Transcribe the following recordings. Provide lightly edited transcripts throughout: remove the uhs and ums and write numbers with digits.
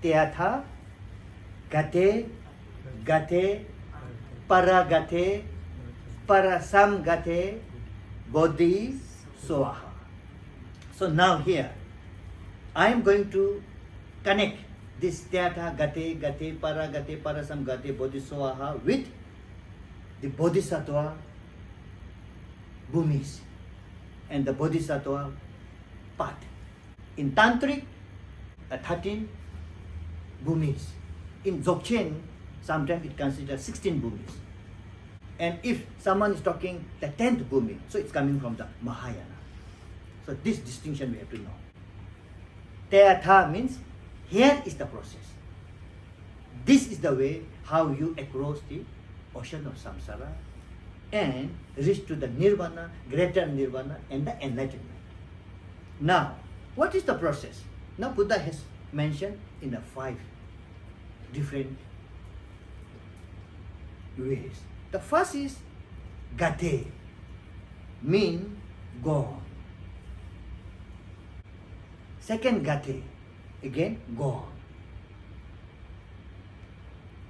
Teatha, Gate, Gate, Paragate, Parasamgate, Bodhi, Swaha. So now here, I am going to connect this Teatha, Gate, Gate, Paragate, Parasamgate, Bodhi, Swaha with the Bodhisattva Bhumis and the Bodhisattva path. In Tantric, 13 Bhumis. In Dzogchen, sometimes it considers 16 Bhumis. And if someone is talking the 10th Bhumi, so it's coming from the Mahayana. So this distinction we have to know. Teatha means here is the process. This is the way how you across the ocean of samsara and reach to the nirvana, greater nirvana and the enlightenment. Now, what is the process? Now Buddha has mentioned in the 5 different ways. The first is Gate, mean gone. Second Gate, again gone.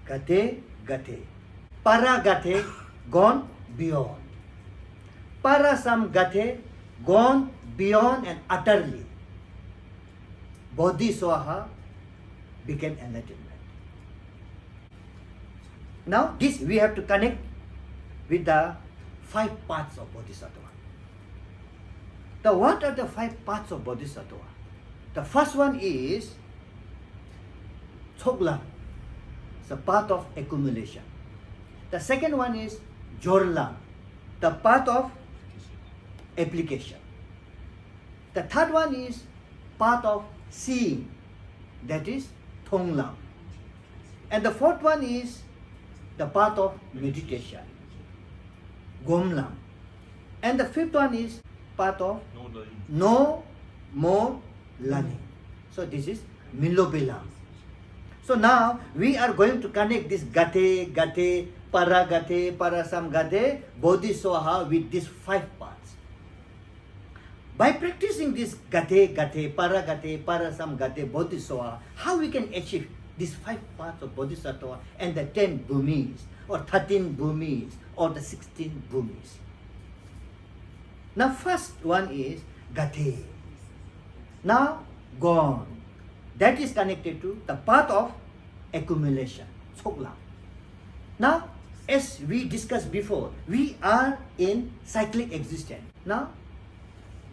Gate, Gate. Paragate, gone beyond. Parasamgate, gone beyond and utterly. Bodhisattva became enlightenment. Now this we have to connect with the 5 parts of Bodhisattva. What are the 5 parts of Bodhisattva? The first one is Choklam, the path of accumulation. The second one is Jorlam, the path of application. The third one is path of seeing, that is Thonglam. And the fourth one is the path of meditation, Gomlam. And the fifth one is path of no more learning. So this is Milobilam. So now we are going to connect this Gate, Gate, Paragate, Parasamgate, Bodhisattva with these 5 parts. By practicing this Gate, Gate, Paragate, Parasamgate, Bodhisattva, how we can achieve these 5 parts of Bodhisattva and the 10 Bhumis, or 13 Bhumis, or the 16 Bhumis. Now first one is Gate. Now gone. That is connected to the path of accumulation, Choklam. Now, as we discussed before, we are in cyclic existence. Now,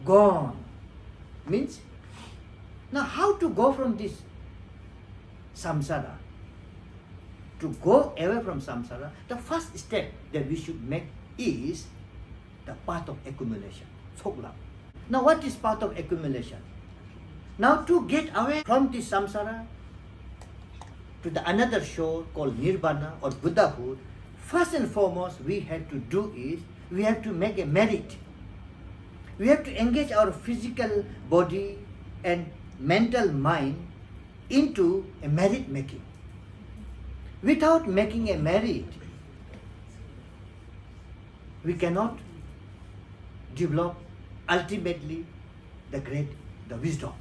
gone means, now how to go from this samsara? To go away from samsara, the first step that we should make is the path of accumulation, Choklam. Now, what is path of accumulation? Now, to get away from this samsara to the another shore called nirvana or Buddhahood, first and foremost we have to do is we have to make a merit. We have to engage our physical body and mental mind into a merit making. Without making a merit, we cannot develop ultimately the wisdom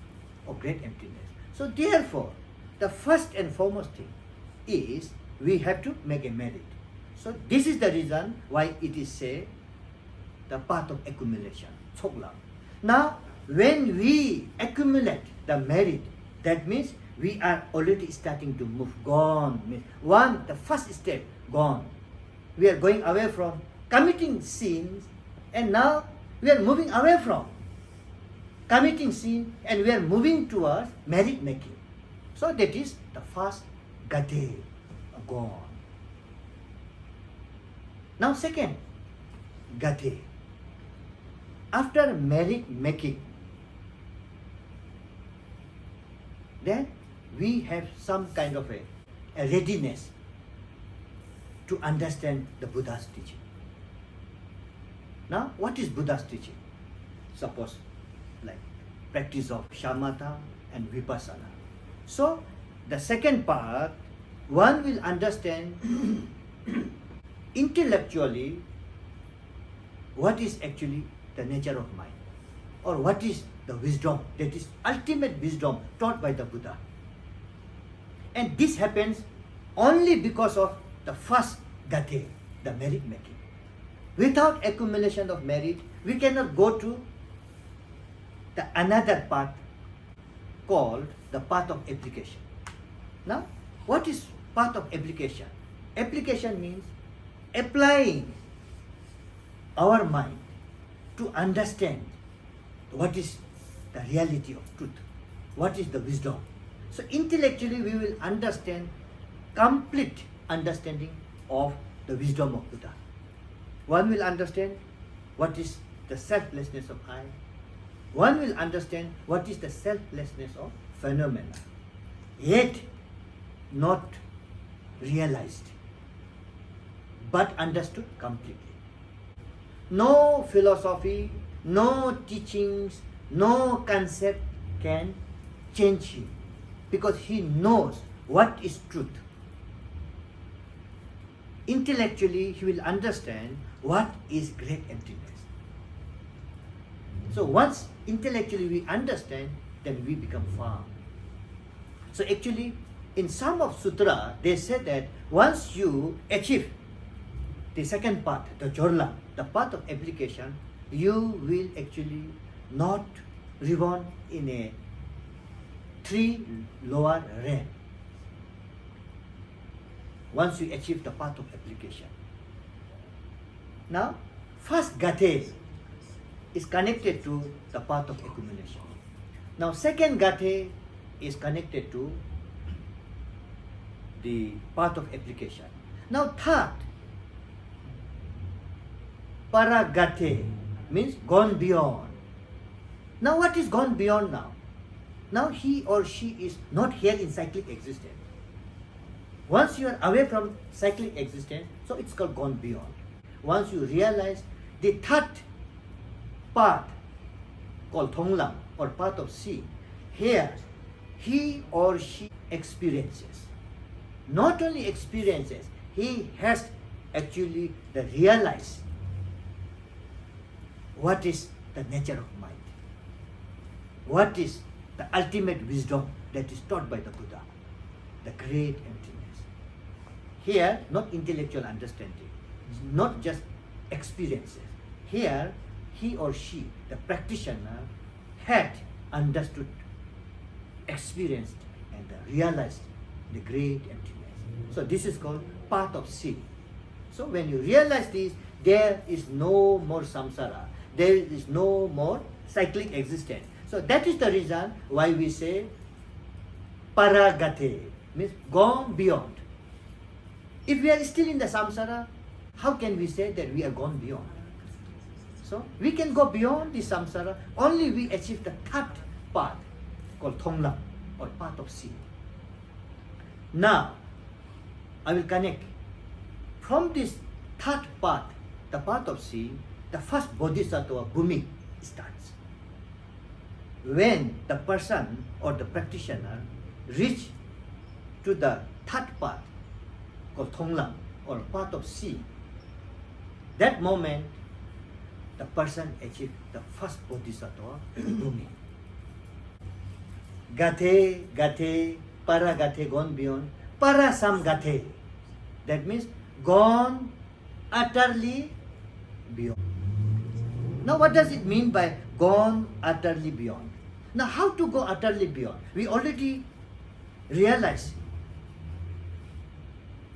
of great emptiness. So therefore, the first and foremost thing is we have to make a merit. So this is the reason why it is said the path of accumulation, Choklam. Now, when we accumulate the merit, that means we are already starting to move. Gone means the first step, gone. We are going away from committing sins, and now we are moving away from committing sin, and we are moving towards merit making. So that is the first Gate, gone. Now second, Gate. After merit making, then we have some kind of a readiness to understand the Buddha's teaching. Now, what is Buddha's teaching? Suppose, like practice of shamatha and vipassana. So, the second part, one will understand intellectually what is actually the nature of mind, or what is the wisdom, that is ultimate wisdom taught by the Buddha. And this happens only because of the first gate, the merit making. Without accumulation of merit, we cannot go to the another path called the path of application. Now, what is path of application? Application means applying our mind to understand what is the reality of truth, what is the wisdom. So intellectually we will understand complete understanding of the wisdom of Buddha. One will understand what is the selflessness of I. One will understand what is the selflessness of phenomena, yet not realized, but understood completely. No philosophy, no teachings, no concept can change him, because he knows what is truth. Intellectually, he will understand what is great emptiness. So once intellectually we understand, then we become firm. So actually, in some of sutra, they say that once you achieve the second part, the jorla, the path of application, you will actually not reborn in a 3 lower realm. Once you achieve the path of application. Now, first gate is connected to the path of accumulation. Now, second gate is connected to the path of application. Now, third, paragate means gone beyond. Now, what is gone beyond now? Now, he or she is not here in cyclic existence. Once you are away from cyclic existence, so it's called gone beyond. Once you realize the third path called Thonglam or path of sea, here he or she experiences. Not only experiences, he has actually the realize what is the nature of mind, what is the ultimate wisdom that is taught by the Buddha, the great emptiness. Here, not intellectual understanding, not just experiences. Here, he or she, the practitioner, had understood, experienced, and realized the great emptiness. So this is called path of sea. So when you realize this, there is no more samsara, there is no more cyclic existence. So that is the reason why we say paragate, means gone beyond. If we are still in the samsara, how can we say that we are gone beyond? So we can go beyond the samsara only we achieve the third path called Thonglam or path of sea. Now, I will connect from this third path, the path of sea, the first bodhisattva Bhumi starts. When the person or the practitioner reach to the third path called Thonglam or path of sea, that moment the person achieved the first bodhisattva Bhumi. Gate, para gate, gone beyond, para sam gate. That means gone utterly beyond. Now what does it mean by gone utterly beyond? Now how to go utterly beyond? We already realize,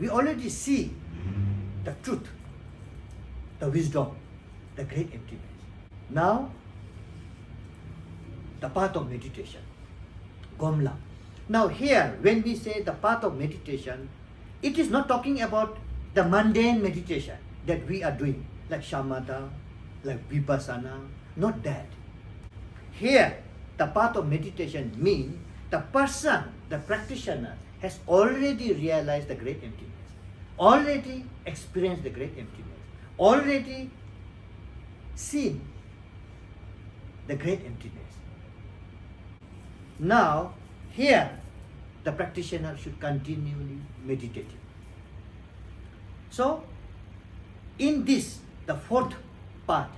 we already see the truth, the wisdom, the great emptiness. Now, the path of meditation, Gomla. Now here, when we say the path of meditation, it is not talking about the mundane meditation that we are doing, like shamatha, like vipassana, not that. Here, the path of meditation means the person, the practitioner, has already realized the great emptiness, already experienced the great emptiness, already seen the great emptiness. Now, here, the practitioner should continually meditate. So, in this, the fourth part,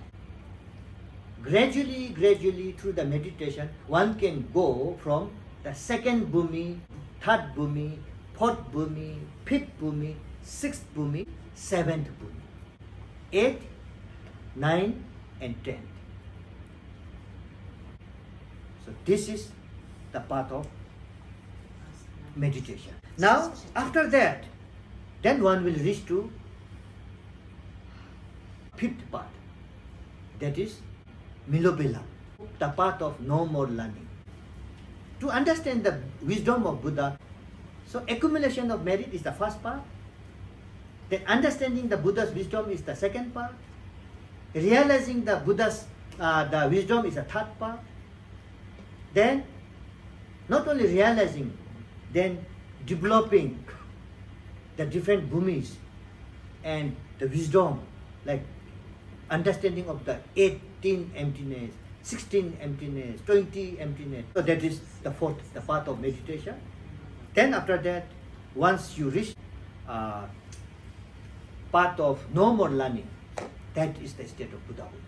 gradually through the meditation, one can go from the second bhumi, third bhumi, fourth bhumi, fifth bhumi, sixth bhumi, seventh bhumi, 8, 9 and 10. So this is the path of meditation. Now after that, then one will reach to fifth path, that is Milobela, the path of no more learning. To understand the wisdom of Buddha, so accumulation of merit is the first part, then understanding the Buddha's wisdom is the second part, realizing the Buddha's the wisdom is the third part, then not only realizing, then developing the different bhumis and the wisdom, like understanding of the 18 emptiness, 16 emptiness, 20 emptiness. So that is the fourth, the path of meditation. Then after that, once you reach path of no more learning, that is the state of Buddhahood.